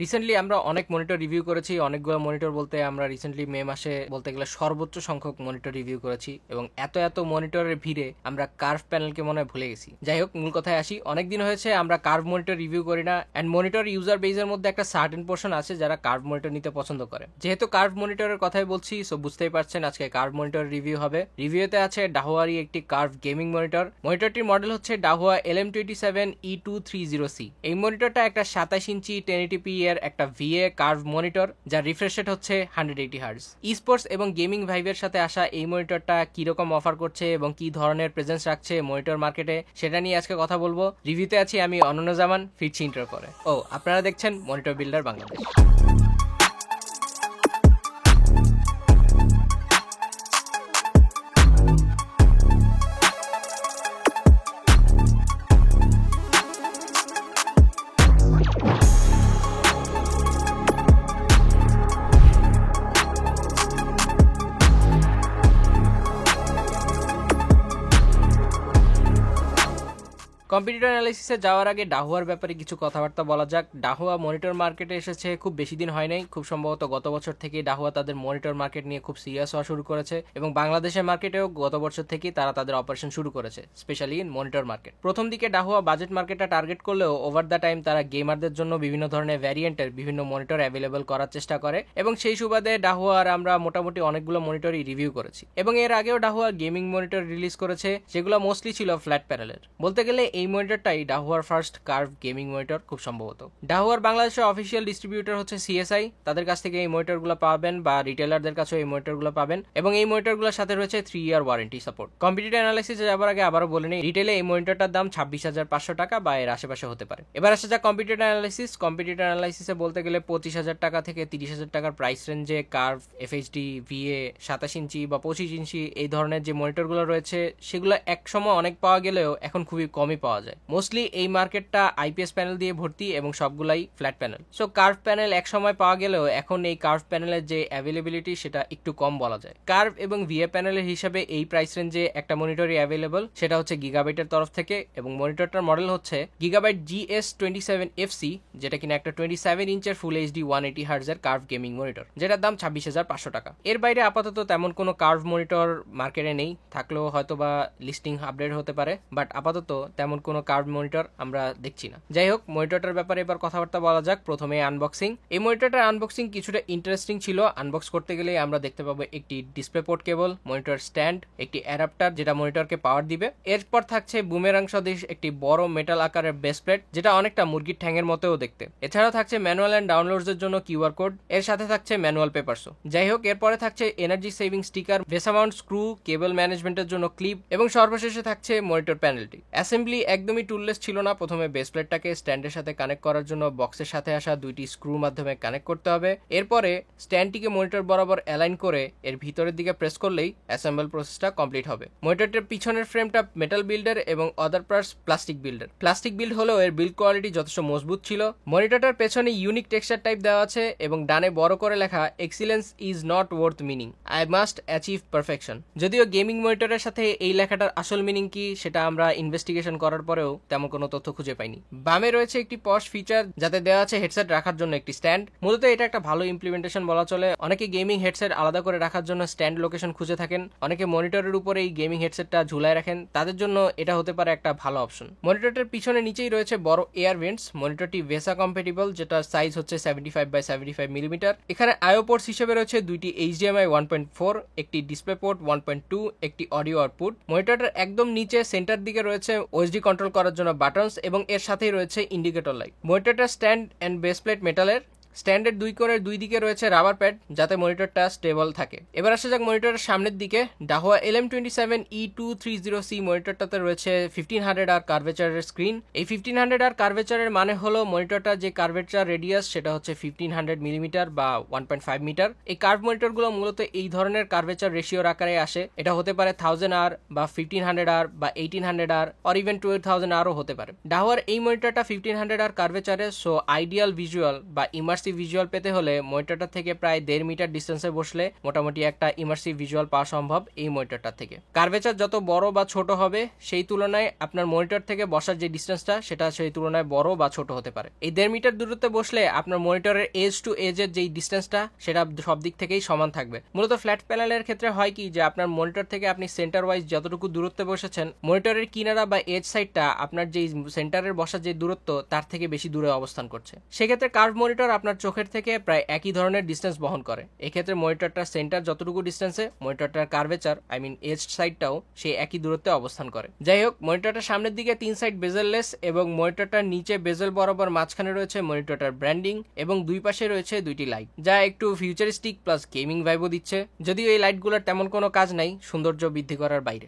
Recently আমরা অনেক monitor review করেছি। অনেকগুলো মনিটর বলতে আমরা রিসেন্টলি মে মাসে বলতে গেলে সর্বোচ্চ সংখ্যক মনিটর রিভিউ করেছি এবং এত মনিটরের ভিড়ে আমরা কার্ভ প্যানেলকে মনে হয় ভুলে গেছি। যাই হোক, মূল কথায় আসি। অনেকদিন হয়েছে আমরা কার্ভ মনিটর রিভিউ করি না, অ্যান্ড মনিটর ইউজার বেজের মধ্যে একটা সার্টেন পোর্শন আছে যারা কার্ভ মনিটর নিতে পছন্দ করে। যেহেতু কার্ভ মনিটরের কথাই বলছি, সো বুঝতেই পারছেন আজকে কার্ভ মনিটর রিভিউ হবে। রিভিউতে আছে ডাহুয়ারই একটি কার্ভ গেমিং মনিটর। মনিটরটির মডেল হচ্ছে ডাহুয়া LM27E230C। এই মনিটরটা একটা 27 ইঞ্চি 1080p এর একটা VA কার্ভ মনিটর, যার রিফ্রেশ রেট হচ্ছে 180 হার্টজ। স্পোর্টস এবং গেমিং ভাইবের সাথে আসা এই মনিটরটা কিরকম অফার করছে এবং কি ধরনের প্রেজেন্স রাখছে মনিটর মার্কেটে, সেটা নিয়ে আজকে কথা বলবো। রিভিউতে আছি আমি অনন্য জামান, ফিরছি ইন্টার করে। আপনারা দেখছেন মনিটর বিল্ডার বাংলাদেশ। কম্পিটিটর অ্যানালাইসিসে যাওয়ার আগে ডাহুয়ার ব্যাপারে কিছু কথাবার্তা বলা যাক। ডাহুয়া মনিটর মার্কেটে এসেছে খুব বেশি দিন হয় নাই, খুব সম্ভবত গত বছর থেকে ডাহুয়া তাদের মনিটর মার্কেট নিয়ে খুব সিরিয়াস হওয়া শুরু করেছে এবং বাংলাদেশের মার্কেটেও গত বছর থেকেই তারা তাদের অপারেশন শুরু করেছে, স্পেশালি ইন মনিটর মার্কেট। প্রথম দিকে ডাহুয়া বাজেট মার্কেটটা টার্গেট করলেও ওভার দ্য টাইম তারা গেমারদের জন্য বিভিন্ন ধরনের ভ্যারিয়েন্টের বিভিন্ন মনিটর অ্যাভেলেবল করার চেষ্টা করে এবং সেই সুবাদে ডাহুয়ার আমরা মোটামুটি অনেকগুলো মনিটরই রিভিউ করেছি এবং এর আগেও ডাহুয়া গেমিং মনিটর রিলিজ করেছে, যেগুলো মোস্টলি ছিল ফ্ল্যাট প্যানেলের। বলতে গেলে এই মনিটরটাই ডাহুয়ার ফার্স্ট কার্ভ গেমিং মনিটর খুব সম্ভবত। ডাহুয়ার বাংলাদেশের অফিসিয়াল ডিস্ট্রিবিউটর হচ্ছে CSI, তাদের কাছ থেকে এই মনিটরগুলো পাবেন বা রিটেলারদের কাছেও এই মনিটরগুলো পাবেন এবং এই মনিটরগুলোর সাথে রয়েছে 3 ইয়ার ওয়ারেন্টি সাপোর্ট। কম্পিটিটর অ্যানালাইসিসে যাবার আগে আবারও বলে নিই, রিটেলে এই মনিটরটার দাম 26,500 টাকা বা এর আশেপাশে হতে পারে। এবার আসা যাক কম্পিটিটর অ্যানালাইসিস। কম্পিটিটর অ্যানালাইসিসে বলতে গেলে 25,000 টাকা থেকে 30,000 টাকার প্রাইস রেঞ্জে কার্ভ FHD VA 27 ইঞ্চি বা 25 ইঞ্চি এই ধরনের যে মনিটরগুলো রয়েছে, সেগুলো এক সময় অনেক পাওয়া গেলেও এখন খুবই কমই পাওয়া যায়। মোস্টলি এই মার্কেটটা IPS প্যানেল দিয়ে ভর্তি এবং সবগুলাই flat panel. So curve panel এক সময় পাওয়া গেলেও এখন এই কার্ভ প্যানেলের যে অ্যাভেলেবিলিটি সেটা একটু কম বলা যায়। কার্ভ এবং VA প্যানেলের হিসাবে এই প্রাইস রেঞ্জে একটা মনিটরই অ্যাভেলেবল, সেটা হচ্ছে গিগাবাইটের তরফ থেকে এবং মনিটরটার মডেল হচ্ছে গিগাবাইট GS27FC, যেটা কিনা একটা 27 ইঞ্চের ফুল HD 180 হার্টজের কার্ভ গেমিং মনিটর, যেটার দাম 26,500 টাকা। এর বাইরে আপাতত তেমন কোনো কার্ভ মনিটর মার্কেটে নেই, থাকলেও হয়তো বা লিস্টিং আপডেট হতে পারে, বাট আপাতত তেমন কোনো কার্ভ মনিটর আমরা দেখছি না। যাই হোক, মনিটরটার ব্যাপারে এবার কথাবার্তা বলা যাক। প্রথমে আনবক্সিং। এই মনিটরটার আনবক্সিং কিছুটা ইন্টারেস্টিং ছিল। আনবক্স করতে গেলে আমরা দেখতে পাবো একটি ডিসপ্লে পোর্ট কেবল, মনিটর স্ট্যান্ড, একটি অ্যাডাপ্টার যেটা মনিটরকে পাওয়ার দিবে। এরপর থাকছে বুমেরাং সদৃশ একটি বড় মেটাল আকারের বেস প্লেট, যেটা অনেকটা মুরগির ঠ্যাঙের মতোও দেখতে। এছাড়াও থাকছে ম্যানুয়াল অ্যান্ড ডাউনলোডস এর জন্য QR কোড, এর সাথে থাকছে ম্যানুয়াল পেপারসও। যাই হোক, এরপরে থাকছে energy saving sticker, VESA mount screw, cable ম্যানেজমেন্টের জন্য ক্লিপ এবং সর্বশেষে থাকছে মনিটর প্যানেলটি। অ্যাসেম্বলি একদমই টুললেস ছিল না। প্রথমে বেস প্লেটটাকে স্ট্যান্ডের সাথে কানেক্ট করার জন্য বক্সের সাথে আসা দুইটি স্ক্রুর মাধ্যমে কানেক্ট করতে হবে। এরপরে স্ট্যান্ডটিকে মনিটর বরাবর অ্যালাইন করে এর ভিতরের দিকে প্রেস করলেই অ্যাসেম্বল প্রসেসটা কমপ্লিট হবে। মনিটরটির পিছনের ফ্রেমটা মেটাল বিল্ডার এবং other parts plastic builder. Plastic build হলেও এর বিল্ড কোয়ালিটি যথেষ্ট মজবুত ছিল। মনিটরটার পেছনে ইউনিক টেক্সচার টাইপ দেওয়া আছে এবং ডানে বড় করে লেখা excellence is not worth meaning, I must achieve perfection. যদিও গেমিং মনিটরের সাথে এই লেখাটার আসল মিনিং কি সেটা আমরা ইনভেস্টিগেশন করার পরেও তেমন কোনো তথ্য খুঁজে পাইনি। বামে রয়েছে একটি পশ ফিচার, যাতে দেওয়া আছে হেডসেট রাখার জন্য একটি স্ট্যান্ড। মূলত এটা একটা ভালো ইমপ্লিমেন্টেশন বলা চলে। অনেকে গেমিং হেডসেট আলাদা করে রাখার জন্য স্ট্যান্ড লোকেশন খুঁজে থাকেন, অনেকে মনিটরের উপরে এই গেমিং হেডসেটটা ঝুলায় রাখেন, তাদের জন্য এটা হতে পারে একটা ভালো অপশন। মনিটরটার পিছনে নিচেই রয়েছে বড় এয়ার ভেন্টস। মনিটরটি ভেসা কম্পেটিবল, যেটা সাইজ হচ্ছে 75x75 মিলিমিটার। এখানে আইও পোর্টস হিসেবে রয়েছে দুইটি HDMI 1.4, একটি ডিসপ্লে পোর্ট 1.2, একটি অডিও আউটপুট। মনিটরটার একদম নিচে সেন্টার দিকে রয়েছে OSD কন্ট্রোল করার জন্য বাটনস এবং এর সাথেই রয়েছে ইন্ডিকেটর লাইট। মনিটরটা স্ট্যান্ড এন্ড বেস প্লেট মেটালের। স্ট্যান্ডের দুই কোণের দুই দিকে রয়েছে রাবার প্যাড, যাতে মনিটরটা স্টেবল থাকে। এবার আসা যাক মনিটরের সামনের দিকে। ডাহুয়া LM27E230C মনিটরটাতে রয়েছে 1500R কার্ভেচারের স্ক্রিন। এই 1500R কার্ভেচারের মানে হলো মনিটরটা যে কার্ভেচার রেডিয়াস সেটা হচ্ছে 1500 মিলিমিটার বা 1.5 মিটার। এই কার্ভ মনিটরগুলো মূলত এই ধরনের কার্ভেচার রেশিওর আকারে আসে। এটা হতে পারে 1000R বা 1500R বা 1800R অর ইভেন 12,000R ও হতে পারে। ডাহুয়ার এই মনিটরটা 1500R কার্ভেচারে, সো আইডিয়াল ভিজুয়াল বা ইমার্স ইমার্সিভ ভিজুয়াল পেতে হলে মনিটরটা থেকে প্রায় 1.5 মিটার ডিস্টেন্সে বসলে মোটামুটি একটা ইমার্সিভ ভিজুয়াল পাওয়া সম্ভব এই মনিটরটা থেকে। কার্ভেচার যত বড় বা ছোট হবে সেই তুলনায় আপনার মনিটর থেকে বসার যে ডিস্টেন্সটা সেটা সেই তুলনায় বড় বা ছোট হতে পারে। এই 1.5 মিটার দূরত্বে বসলে আপনার মনিটরের এজ টু এজের যেই ডিস্টেন্সটা সেটা সব দিক থেকেই সমান থাকবে। মূলত ফ্ল্যাট প্যানেলের ক্ষেত্রে হয় কি যে আপনার মনিটর থেকে আপনি সেন্টার ওয়াইজ যতটুকু দূরত্বে বসেছেন মনিটরের কিনারা বা এজ সাইডটা আপনার যেই সেন্টারের বসার যে দূরত্ব তার থেকে বেশি দূরে অবস্থান করছে। সেক্ষেত্রে কার্ভ মনিটর আপনার চোখের থেকে প্রায় একই ধরনের ডিস্টেন্স বহন করে। এক্ষেত্রে মনিটরটার সেন্টার যতটুকু ডিস্টেন্সে মনিটরটার কার্ভেচার এজ সাইডটাও সেই একই দূরত্বে অবস্থান করে। যাই হোক, মনিটরটার সামনের দিকে 3 সাইড বেজেললেস এবং মনিটরটার নিচে বেজেল বরাবর মাঝখানে রয়েছে মনিটরটার ব্র্যান্ডিং এবং দুই পাশে রয়েছে 2টি লাইট, যা একটু ফিউচারিস্টিক প্লাস গেমিং ভাইবও দিচ্ছে। যদিও এই লাইটগুলোর তেমন কোনো কাজ নাই সৌন্দর্য বৃদ্ধি করার বাইরে।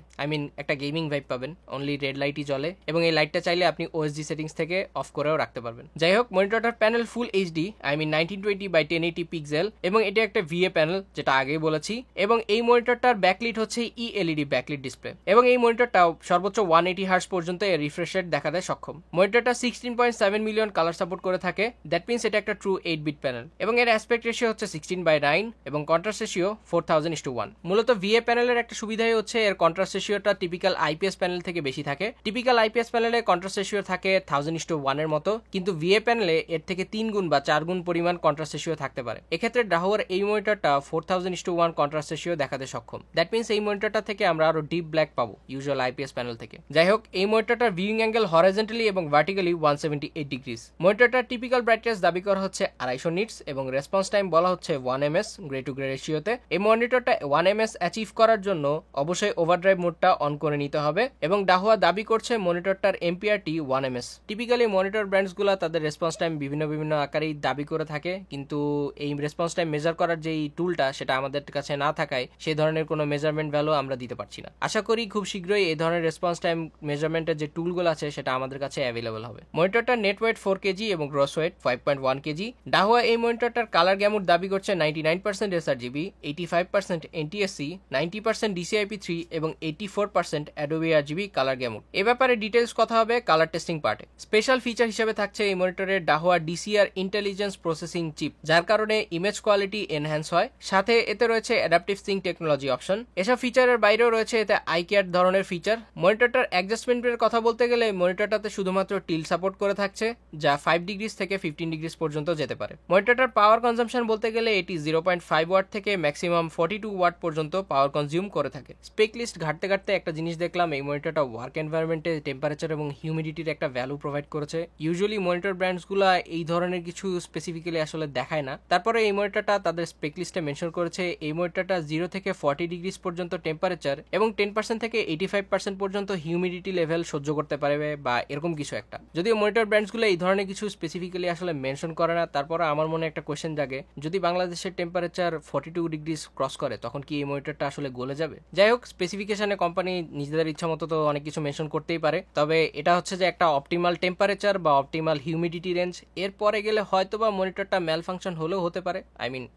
একটা গেমিং ভাইব পাবেন, অনলি রেড লাইটই জ্বলে এবং এই লাইটটা চাইলে আপনি ওএসডি সেটিংস থেকে অফ করেও রাখতে পারবেন। যাই হোক, মনিটরটার panel full HD 1920 x 1080 pixel এবং এটা একটা ভিএ প্যানেল, যেটা আগেই বলেছি। এবং এই মনিটরটার ব্যাকলিট হচ্ছে ইএলইডি ব্যাকলিট ডিসপ্লে এবং এই মনিটরটাও সর্বোচ্চ 180 হার্টজ পর্যন্ত রিফ্রেশ রেট দেখাতে সক্ষম। মনিটরটা 16.7 মিলিয়ন কালার সাপোর্ট করে থাকে, দ্যাট মিনস এটা একটা ট্রু 8-বিট প্যানেল এবং এর অ্যাসপেক্ট রেশিও হচ্ছে 16:9 এবং কন্ট্রাস্ট রেশিও 4000:1। মূলত ভিএ প্যানেলের একটা সুবিধাই হচ্ছে এর কন্ট্রাস্ট রেশিওটা টিপিক্যাল আইপিএস প্যানেল থেকে বেশি থাকে। টিপিক্যাল আইপিএস প্যানেলে কন্ট্রাস্ট রেশিও থাকে 1000:1 এর মতো, কিন্তু ভিএ প্যানেলে এর থেকে 3 গুণ বা 4 গুণ পরিমাণ কন্ট্রাস্ট রেশিও থাকতে পারে। এক্ষেত্রে ডাহুয়ার এই মনিটরটা 4000:1 কন্ট্রাস্ট রেশিও দেখাতে সক্ষম। দ্যাট মিনস এই মনিটরটা থেকে আমরা আরো ডিপ ব্ল্যাক পাবো ইউজুয়াল আইপিএস প্যানেল থেকে। যাই হোক, এই মনিটরটার ভিউইং অ্যাঙ্গেল হরাইজন্টালি এবং ভার্টিক্যালি 178 ডিগ্রিজ। মনিটরটার টিপিক্যাল ব্রাইটনেস দাবি করা হচ্ছে 250 নিটস এবং রেসপন্স টাইম বলা হচ্ছে 1 ms গ্রে টু গ্রে রেশিওতে। এই মনিটরটা 1 ms অ্যাচিভ করার জন্য অবশ্যই ওভারড্রাইভ মোডটা অন করে নিতে হবে এবং ডাহুয়া দাবি করছে মনিটরটার এমপিআরটি 1 ms। টিপিক্যালি মনিটর ব্র্যান্ডসগুলো তাদের রেসপন্স টাইম বিভিন্ন আকারেই দাবি করে থাকে, কিন্তু এই রেসপন্স টাইম মেজার করার যেই টুলটা সেটা আমাদের কাছে না থাকায় সেই ধরনের কোনো মেজারমেন্ট ভ্যালু আমরা দিতে পারছি না। আশা করি খুব শীঘ্রই এই ধরনের রেসপন্স টাইম মেজারমেন্টের যে টুলগুলো আছে সেটা আমাদের কাছে অ্যাভেলেবল হবে। মনিটরটার নেট ওয়েট 4 কেজি এবং গ্রস ওয়েট 5.1 কেজি। ডাহুয়া এই মনিটরটার কালার গ্যামুট দাবি করছে 99% sRGB, 85% NTSC, 90% DCI-P3 এবং 84% Adobe RGB কালার গ্যামুট। এ ব্যাপারে ডিটেলস কথা হবে কালার টেস্টিং পার্টে। স্পেশাল ফিচার হিসেবে থাকছে এই মনিটরের Dahua DCR intelligence processing chip, যার কারণে ইমেজ কোয়ালিটি এনহ্যান্স হয়। সাথে এতে রয়েছে অ্যাডাপটিভ সিঙ্ক টেকনোলজি অপশন। এসব ফিচারের বাইরেও রয়েছে এতে আই কেয়ার ধরনের ফিচার। মনিটরটার অ্যাডজাস্টমেন্টের কথা বলতে গেলে মনিটরটাতে শুধুমাত্র টিল সাপোর্ট করে থাকছে, যা 5 ডিগ্রিজ থেকে 15 ডিগ্রিজ পর্যন্ত যেতে পারে। মনিটরটার পাওয়ার কনজাম্পশন বলতে গেলে এটি 0.5 ওয়াট থেকে ম্যাক্সিমাম 42 ওয়াট পর্যন্ত পাওয়ার কনজিউম করে থাকে। স্পেক লিস্ট ঘাটতে একটা জিনিস দেখলাম, এই মনিটরটা ওয়ার্ক এনভায়রনমেন্টে টেম্পারেচার এবং হিউমিডিটির একটা ভ্যালু প্রোভাইড করেছে। ইউজুয়ালি মনিটর ব্র্যান্ডসগুলো এই ধরনের কিছু স্পেসিফিক্যালি আসলে দেখায় না। তারপরে এই মনিটরটা তাদের স্পেক লিস্টে মেনশন করেছে এই মনিটরটা 0 থেকে 40 ডিগ্রিজ পর্যন্ত টেম্পারেচার এবং 10% থেকে 85% পর্যন্ত হিউমিডিটি লেভেল সহ্য করতে পারবে বা এরকম কিছু একটা। যদিও মনিটর ব্র্যান্ডসগুলো এই ধরনের কিছু স্পেসিফিক্যালি আসলে মেনশন করে না, তারপরে আমার মনে একটা কোয়েশ্চেন জাগে, যদি বাংলাদেশের টেম্পারেচার 42 ডিগ্রিজ ক্রস করে তখন কি এই মনিটরটা আসলে গলে যাবে? যাই হোক, স্পেসিফিকেশনে কোম্পানি নিজেদের ইচ্ছা মতো তো অনেক কিছু মেনশন করতেই পারে, তবে এটা হচ্ছে যে একটা অপটিমাল টেম্পারেচার বা অপটিমাল হিউমিডিটি রেঞ্জ। এরপরে গেলে হয়তোবা মনিটরটা ম্যাল ফাংশন হলেও হতে পারে।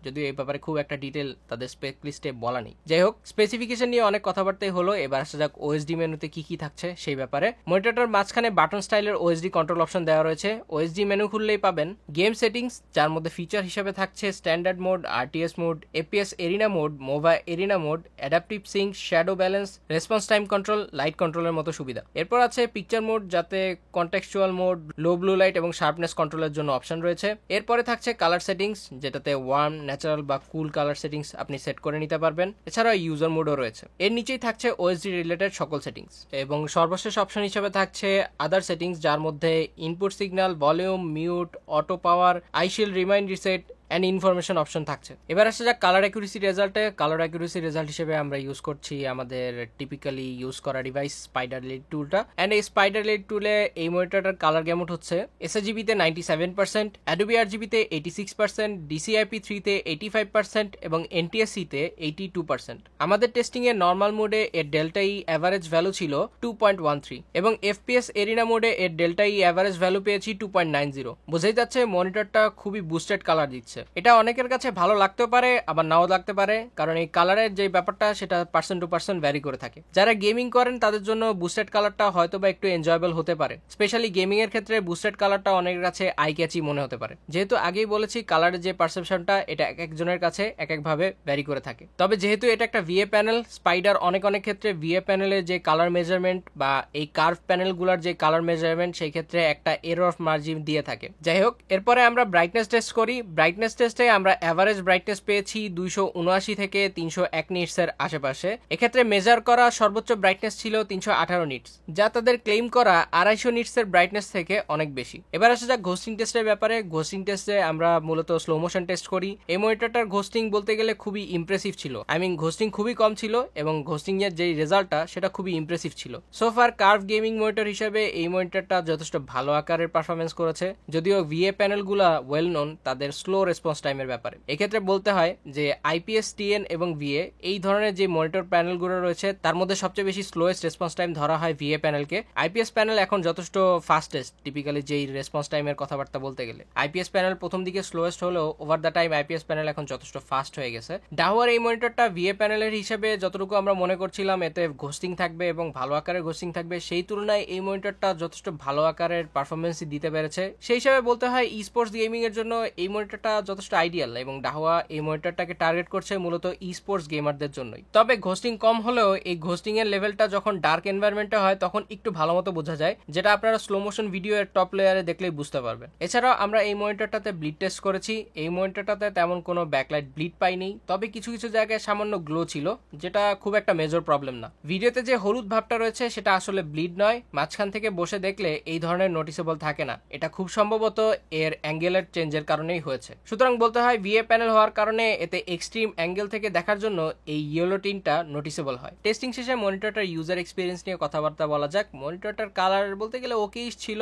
যদিও এই ব্যাপারে খুব একটা ডিটেল তাদের স্পেক লিস্টে বলা নেই। যাই হোক, স্পেসিফিকেশন নিয়ে অনেক কথাবার্তাই হলো, এবার আসা যাক ওএসডি মেনুতে কি থাকছে সেই ব্যাপারে। মনিটরটার মাঝখানে বাটন স্টাইলের ওএসডি কন্ট্রোল অপশন দেওয়া রয়েছে। ওএসডি মেনু খুললেই পাবেন গেম সেটিংস, যার মধ্যে ফিচার হিসেবে থাকছে standard mode, RTS mode, APS arena mode, MOBA arena mode, adaptive sync, shadow balance, response time control, light কন্ট্রোলের মতো সুবিধা। এরপর আছে পিকচার মোড, যাতে contextual mode, low blue light এবং শার্পনেস কন্ট্রোলের জন্য অপশন রয়েছে। এরপরে থাকছে কালার সেটিংস, যেটাতে ওয়ার্ম, ন্যাচারাল বা কুল কালার সেটিংস আপনি সেট করে নিতে পারবেন। এছাড়া ইউজার মোডও রয়েছে। এর নিচেই থাকছে ওএসডি রিলেটেড সকল সেটিংস এবং সর্বশেষ অপশন হিসেবে থাকছে আদার সেটিংস, যার মধ্যে input signal, volume, mute, auto power, eyeshield, remind reset and information option থাকছে। এবার আসা যাক কালার অ্যাকুরেসি রেজাল্টে। কালার অ্যাকুরেসি রেজাল্ট হিসেবে আমরা ইউজ করছি আমাদের টিপিক্যালি ইউজ করা ডিভাইস স্পাইডার লিড টুলটা। অ্যান্ড এই স্পাইডার লিড টুলে এই মনিটরটার কালার গ্যামুট হচ্ছে এসআরজিবিতে 97%, অ্যাডোবি আরজিবিতে 86%, ডিসিআইপি3তে 85% এবং এনটিএসসিতে 82%। আমাদের টেস্টিং এর নর্মাল মোডে এর ডেল্টা ই অ্যাভারেজ ভ্যালু ছিল 2.13 এবং এফপিএস এরিনা মোডে এর ডেল্টা ই অ্যাভারেজ ভ্যালু পেয়েছি 2.90। বোঝাই যাচ্ছে মনিটরটা খুবই বুস্টেড কালার দিচ্ছে। হয়েছে। এটা অনেকের কাছে ভালো লাগতেও পারে আবার নাও লাগতে পারে, কারণ এই কালারের যে ব্যাপারটা সেটা পার্সন টু পার্সন ভ্যারি করে থাকে। যারা গেমিং করেন তাদের জন্য বুস্টেড কালারটা হয়তো বা একটু এনজয়েবল হতে পারে। স্পেশালি গেমিং এর ক্ষেত্রে বুস্টেড কালারটা অনেকের কাছে আই ক্যাচি মনে হতে পারে। যেহেতু আগেই বলেছি কালারের যে পারসেপশনটা এটা এক একজনের কাছে এক একভাবে ভ্যারি করে থাকে। তবে যেহেতু এটা একটা ভিএ প্যানেল, স্পাইডার অনেক ক্ষেত্রে ভিএ প্যানেলের যে কালার মেজারমেন্ট বা এই কার্ভ প্যানেলগুলোর যে কালার মেজারমেন্ট সেই ক্ষেত্রে একটা এরর অফ মার্জিন দিয়ে থাকে। যাই হোক, এরপরে আমরা ব্রাইটনেস টেস্ট করি। ব্রাইটনেস টেস্টে আমরা অ্যাভারেজ ব্রাইটনেস পেয়েছি 279 থেকে 301 নিটস এর আশেপাশে। এক্ষেত্রে মেজার করা সর্বোচ্চ ব্রাইটনেস ছিল 318 নিটস, যা তাদের ক্লেম করা 250 নিটস এর ব্রাইটনেস থেকে অনেক বেশি। এবার আসা যাক ঘোস্টিং টেস্টের ব্যাপারে। ঘোস্টিং টেস্টে আমরা মূলত স্লো মোশন টেস্ট করি। এই মনিটরটার ঘোস্টিং বলতে গেলে খুবই ইমপ্রেসিভ ছিল। ঘোস্টিং খুবই কম ছিল এবং ঘোস্টিং এর যে রেজাল্টটা সেটা খুবই ইমপ্রেসিভ ছিল। সোফার কার্ভ গেমিং মনিটর হিসেবে এই মনিটরটা যথেষ্ট ভালো আকারের পারফরমেন্স করেছে, যদিও ভিএ প্যানেলগুলা ওয়েল নোন তাদের স্লো রেসপন্স টাইমের ব্যাপারে। এক্ষেত্রে বলতে হয় যে আইপিএস টিএন এবং ভিএ এই ধরনের যে মনিটর প্যানেলগুলো রয়েছে তার মধ্যে সবচেয়ে বেশি স্লোয়েস্ট রেসপন্স টাইম ধরা হয় ভিএ প্যানেলকে। আইপিএস প্যানেল এখন যথেষ্ট ফাস্টেস্ট টিপিক্যালি যেই রেসপন্স টাইমের কথাবার্তা বলতে গেলে। আইপিএস প্যানেল প্রথম দিকে স্লোয়েস্ট হলেও over the time IPS panel এখন যথেষ্ট ফাস্ট হয়ে গেছে। ডাহুয়ার এই মনিটরটা ভিএ প্যানেলের হিসেবে যতটুকু আমরা মনে করছিলাম এতে ঘোস্টিং থাকবে এবং ভালো আকারের ঘোস্টিং থাকবে, সেই তুলনায় এই মনিটরটা যথেষ্ট ভালো আকারের পারফরমেন্সই দিতে পেরেছে। সেই হিসাবে বলতে হয় ই স্পোর্টস গেমিং এর জন্য এই মনিটরটা যথেষ্ট আইডিয়াল এবং ডাহুয়া এই মনিটরটাকে টার্গেট করছে মূলত ই স্পোর্টস গেমারদের জন্যই। তবে ঘোস্টিং কম হলেও এই ঘোস্টিং এর লেভেলটা যখন ডার্ক এনভায়রনমেন্টে হয় তখন একটু ভালো মতো বোঝা যায়, যেটা আপনারা স্লো মোশন ভিডিও এর টপ লেয়ারে দেখলেই বুঝতে পারবেন। এছাড়াও আমরা এই মনিটরটাতে ব্লিড টেস্ট করেছি। এই মনিটরটাতে তেমন কোনো ব্যাকলাইট ব্লিড পাইনি, তবে কিছু কিছু জায়গায় সামান্য গ্লো ছিল, যেটা খুব একটা মেজর প্রবলেম না। ভিডিওতে যে হলুদ ভাবটা রয়েছে সেটা আসলে ব্লিড নয়, মাঝখান থেকে বসে দেখলে এই ধরনের নোটিসেবল থাকে না। এটা খুব সম্ভবত এর অ্যাঙ্গেলের চেঞ্জের কারণেই হয়েছে। সুতরাং বলতে হয় ভিএ প্যানেল হওয়ার কারণে এতে এক্সট্রিম অ্যাঙ্গেল থেকে দেখার জন্য এই ইয়েলো টিনটা নোটিসেবল হয়। টেস্টিং শেষে মনিটরটার ইউজার এক্সপিরিয়েন্স নিয়ে কথাবার্তা বলা যাক। মনিটরটার কালার বলতে গেলে ওকেই ছিল।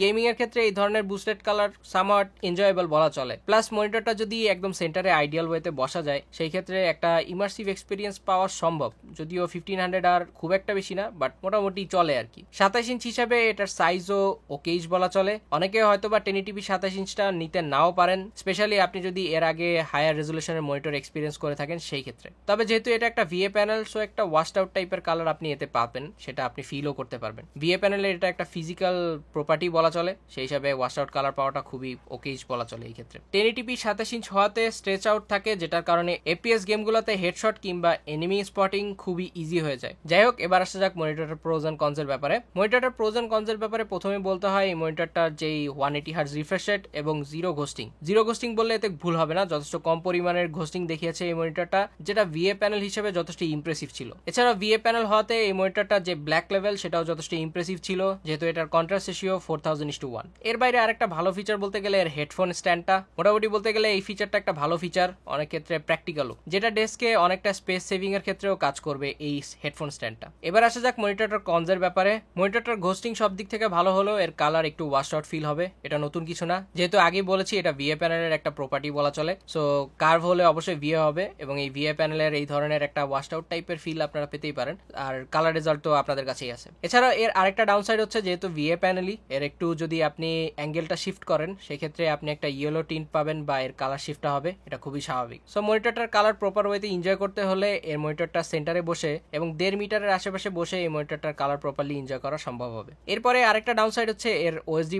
গেমিং এর ক্ষেত্রে এই ধরনের বুস্টেড কালার সামহাট এনজয়েবল বলা চলে। প্লাস মনিটরটা যদি একদম সেন্টারে আইডিয়াল ওয়েতে বসা যায় সেই ক্ষেত্রে একটা ইমার্সিভ এক্সপিরিয়েন্স পাওয়া সম্ভব, যদিও 1500 আর খুব একটা বেশি না, বাট মোটামুটি চলে আর কি। 27 ইঞ্চ হিসাবে এটার সাইজও ওকেইজ বলা চলে। অনেকে হয়তো বা 1080p 27 ইঞ্চটা নিতে নাও পারেন, স্পেশালি আপনি যদি এর আগে হায়ার রেজুলেশনের মনিটর এক্সপিরিয়েন্স করে থাকেন সেই ক্ষেত্রে। তবে যেহেতু এটা একটা ভিএ প্যানেল, সো একটা ওয়াশড আউট টাইপের কালার আপনি এতে পাবেন, সেটা আপনি ফিলও করতে পারবেন। ভিএ প্যানেলের এটা একটা ফিজিক্যাল প্রপার্টি বলা চলে, সেই হিসাবে ওয়াশড আউট কালার পাওয়াটা খুবই ওকেইজ বলা চলে এই ক্ষেত্রে। 1080p 27 ইঞ্চ হওয়াতে স্ট্রেচ আউট থাকে, যেটার কারণে এপিএস গেমগুলোতে হেডশট কিংবা এনিমি স্পটিং খুবই ইজি হয়ে যায়। যাই হোক, এবার আসা যাক মনিটরের প্রোজ এন্ড কনস এর ব্যাপারে। মনিটরের প্রোজ এন্ড কনস এর ব্যাপারে প্রথমে বলতে হয় এই মনিটরটার যেই 180 হার্জ রিফ্রেশ রেট এবং জিরো ঘোস্টিং বললে এতে ভুল হবে না, যথেষ্ট কম পরিমাণের ঘোস্টিং দেখিয়েছে এই মনিটরটা, যেটা ভিএ প্যানেল হিসেবে যথেষ্ট ইমপ্রেসিভ ছিল। এছাড়াও ভিএ প্যানেল হওয়াতে এই মনিটরটা যে ব্ল্যাক লেভেল সেটাও যথেষ্ট ইমপ্রেসিভ ছিল, যেহেতু এটার কন্ট্রাস্ট রেশিও 4000:1। এর বাইরে আরেকটা ভালো ফিচার বলতে গেলে এর হেডফোন স্ট্যান্ডটা, মোটামুটি বলতে গেলে এই ফিচারটা একটা ভালো ফিচার, অনেক ক্ষেত্রে প্র্যাকটিক্যালও, যেটা ডেস্কে অনেকটা স্পেস সেভিং এর ক্ষেত্রেও কাজ করবে এই হেডফোন স্ট্যান্ডটা। এবার আসা যাক মনিটরটার কনস এর ব্যাপারে। মনিটরটার ঘোস্টিং সব দিক থেকে ভালো হলেও এর কালার একটু ওয়াশ আউট ফিল হবে, এটা নতুন কিছু না, যেহেতু আগে বলেছি এটা ভিএ প্যানেলের একটা প্রপার্টি বলা চলে। সো কার্ভ হলে অবশ্যই ভিএ হবে এবং এই ভিএ প্যানেলের এই ধরনের একটা ওয়াশ আউট টাইপের ফিল আপনারা পেতেই পারেন, আর কালার রেজাল্ট তো আপনাদের কাছেই আছে। এছাড়াও এর আরেকটা ডাউনসাইড হচ্ছে যেহেতু ভিএ প্যানেলই, এর একটু যদি আপনি অ্যাঙ্গেলটা শিফট করেন সেক্ষেত্রে আপনি একটা ইয়েলো টিন্ট পাবেন বা এর কালার শিফটটা হবে, এটা খুবই স্বাভাবিক। সো মনিটরটার কালার প্রপার ওয়েতে এনজয় করতে হলে এর মনিটরটা সেন্টারে বসে এবং 1.5 মিটারের আশেপাশে বসে এই মনিটরটার কালার প্রপারলি এনজয় করা সম্ভব হবে। এরপরে আরেকটা ডাউনসাইড হচ্ছে এর ওএসডি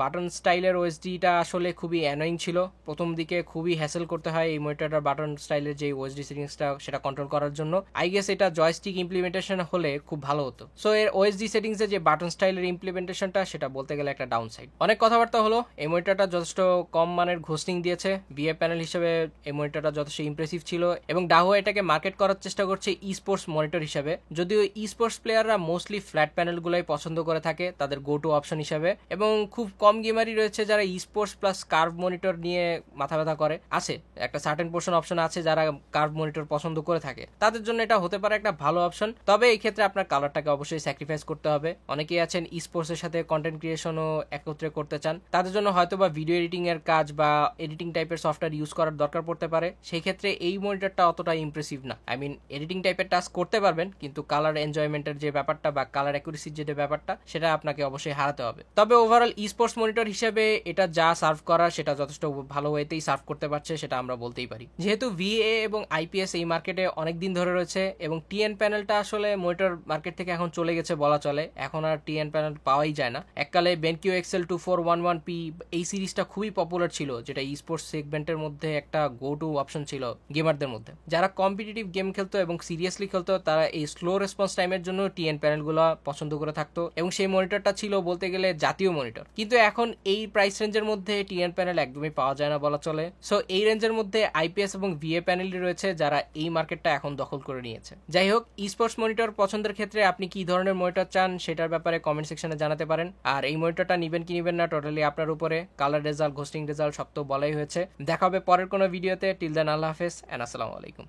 বাটন স্টাইলের ওএসডিটা আসলে খুবই অ্যানোয়িং ছিল। প্রথম দিকে খুবই হ্যাসেল করতে হয় এই মনিটরটার বাটন স্টাইলের যে ওএসডি সেটিংসটা সেটা কন্ট্রোল করার জন্য। আই গেস এটা জয়স্টিক ইমপ্লিমেন্টেশন হলে খুব ভালো হতো। সো এর ওএসডি সেটিংসে যে বাটন স্টাইলের ইমপ্লিমেন্টেশনটা সেটা বলতে গেলে একটা ডাউনসাইড। অনেক কথাবার্তা হলো, এই মনিটরটা যথেষ্ট কম মানের ঘোস্টিং দিয়েছে। ভিএ প্যানেল হিসেবে এই মনিটরটা যথেষ্ট ইমপ্রেসিভ ছিল এবং ডাহুয়া এটাকে মার্কেট করার চেষ্টা করছে ই স্পোর্টস মনিটর হিসেবে, যদিও ই স্পোর্টস প্লেয়াররা মোস্টলি ফ্ল্যাট প্যানেলগুলোই পছন্দ করে থাকে তাদের গো টু অপশন হিসেবে, এবং খুব কম গেমারই রয়েছে যারা ই স্পোর্টস প্লাস কার্ভ মনিটর নিয়ে মাথা ব্যথা করে। আছে একটা সার্টেন পোর্শন অপশন আছে যারা কার্ভ মনিটর পছন্দ করে থাকে, তাদের জন্য এটা হতে পারে একটা ভালো অপশন। তবে এই ক্ষেত্রে আপনার কালারটাকে অবশ্যই স্যাক্রিফাইস করতে হবে। অনেকেই আছেন ই স্পোর্টস এর সাথে কন্টেন্ট ক্রিয়েশনও একত্রে করতে চান, তাদের জন্য হয়তো বা ভিডিও এডিটিং এর কাজ বা এডিটিং টাইপের সফটওয়্যার ইউজ করার দরকার পড়তে পারে। সেই ক্ষেত্রে এই মনিটরটা অতটা ইমপ্রেসিভ না। এডিটিং টাইপের টাস্ক করতে পারবেন, কিন্তু কালার এনজয়মেন্টের যে ব্যাপারটা বা কালার অ্যাকুরেসির যে ব্যাপারটা সেটা আপনাকে অবশ্যই হারাতে হবে। তবে ওভারঅল ই স্পোর্টস মনিটর হিসেবে এটা যা সার্ভ করা সেটা যথেষ্ট ভালো ভালো ওয়েতেই সার্ভ করতে পারছে সেটা আমরা বলতেই পারি। যেহেতু ভিএ এবং আইপিএস এই মার্কেটে অনেক দিন ধরে রয়েছে এবং টিএন প্যানেলটা আসলে মনিটর মার্কেট থেকে এখন চলে গেছে বলা চলে, এখন আর টিএন প্যানেল পাওয়াই যায় না। এককালে বেনকিউ এক্সেল 2411P এই সিরিজটা খুবই পপুলার ছিল, যেটা ই স্পোর্টস সেগমেন্টের মধ্যে একটা গো টু অপশন ছিল গেমারদের মধ্যে। যারা কম্পিটিটিভ গেম খেলতো এবং সিরিয়াসলি খেলতো তারা এই স্লো রেসপন্স টাইমের জন্য টিএন প্যানেলগুলো পছন্দ করে থাকতো এবং সেই মনিটরটা ছিল বলতে গেলে জাতীয় মনিটর। কিন্তু এখন এই প্রাইস রেঞ্জের মধ্যে টিএন প্যানেল একদমই পাওয়া যায় না বলা চলে। সো এই রেঞ্জের মধ্যে আইপিএস এবং ভিএ প্যানেলই রয়েছে যারা এই মার্কেটটা এখন দখল করে নিয়েছে। যাই হোক, ই স্পোর্টস মনিটর পছন্দের ক্ষেত্রে আপনি কি ধরনের মনিটর চান সেটার ব্যাপারে কমেন্ট সেকশনে জানাতে পারেন। আর এই মনিটরটা নিবেন কি নিবেন না টোটালি আপনার উপরে। কালার রেজাল্ট, ঘোস্টিং রেজাল্ট সব তো বলাই হয়েছে। দেখা হবে পরের কোনো ভিডিওতে। টিল দেন আল্লাহ হাফেজ এন্ড আসসালামু আলাইকুম।